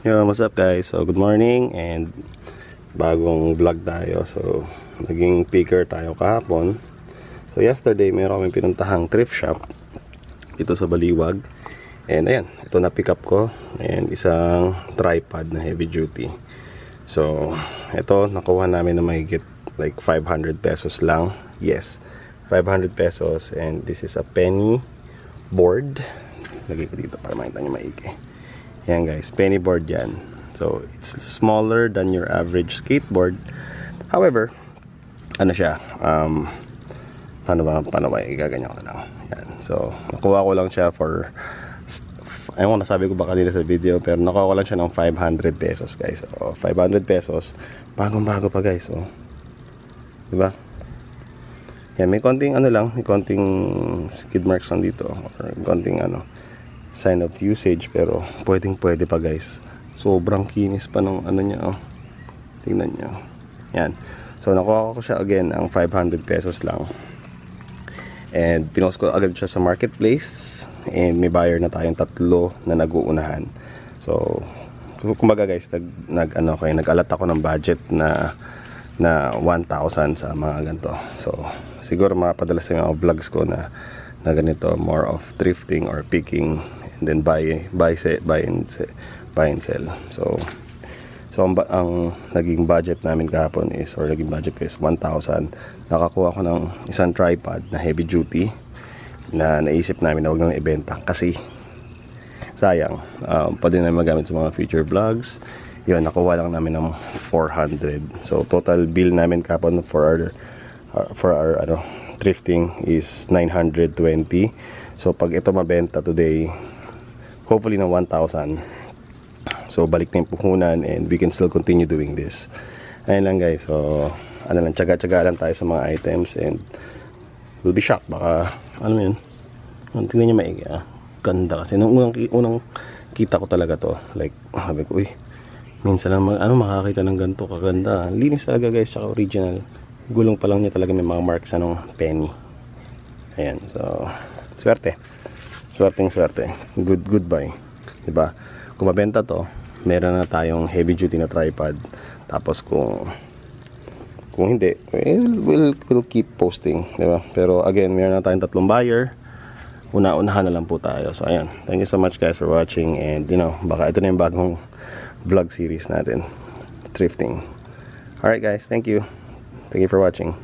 Yo, what's up guys? So good morning and bagong vlog tayo. So naging picker tayo kahapon. So yesterday meron kaming pinuntahang thrift shop dito sa Baliwag. And ayan, ito na pick up ko. And isang tripod na heavy duty. So ito nakuha namin na mahigit like 500 pesos lang. Yes, 500 pesos. And this is a penny board. Lagay ko dito para makita nyo maigi. Yan guys, penny board yan. So it's smaller than your average skateboard. However, ano siya, paano ba igaganyan ko na lang. Yan. So nakuha ko lang siya for, ayun, nasabi ko ba kanina sa video, pero nakuha ko lang siya ng 500 pesos guys. So 500 pesos, bagong bago pa guys. So diba? Yan, may konting ano lang, may konting skid marks lang dito, or konting ano, sign of usage, pero pwede pa guys. Sobrang kinis pa ng ano niya, oh. Tingnan niyo. Yan. So nakuha ko siya again ang 500 pesos lang. And pinost ko agad siya sa marketplace, and may buyer na tayong tatlo na nag-uunahan. So kumbaga guys, nag-alat ako ng budget na 1,000 sa mga ganito. So siguro mapadala sa mga vlogs ko na ganito, more of thrifting or picking, and then buy and sell. So ang naging budget namin kahapon is, or naging budget ko is 1,000. Nakakuha ko ng isang tripod na heavy duty na naisip namin na huwag nang ibenta kasi sayang, pwede na magamit sa mga future vlogs. Yun, nakuha lang namin ng 400. So total bill namin kahapon for our thrifting is 920. So pag ito mabenta today, hopefully na 1,000, so balik na yung puhunan and we can still continue doing this. Ayun lang guys. So ano lang, tsaga-tsaga lang tayo sa mga items, and we'll be shocked. Baka ano yun, tingnan nyo maigi, ganda kasi nung unang kita ko talaga to, like sabi ko, uy, minsan lang makakita ng ganito kaganda. Linis talaga guys, tsaka original. Gulong pa lang niya talaga may mga marks anong penny. Ayan, so swerte. Swerte. Goodbye. Diba? Kung mabenta to, meron na tayong heavy duty na tripod. Tapos kung hindi, we'll keep posting, diba? Pero again, meron na tayong tatlong buyer. Unahan na lang po tayo. So ayan, thank you so much guys for watching, and baka ito na yung bagong vlog series natin, thrifting. Alright guys, thank you for watching.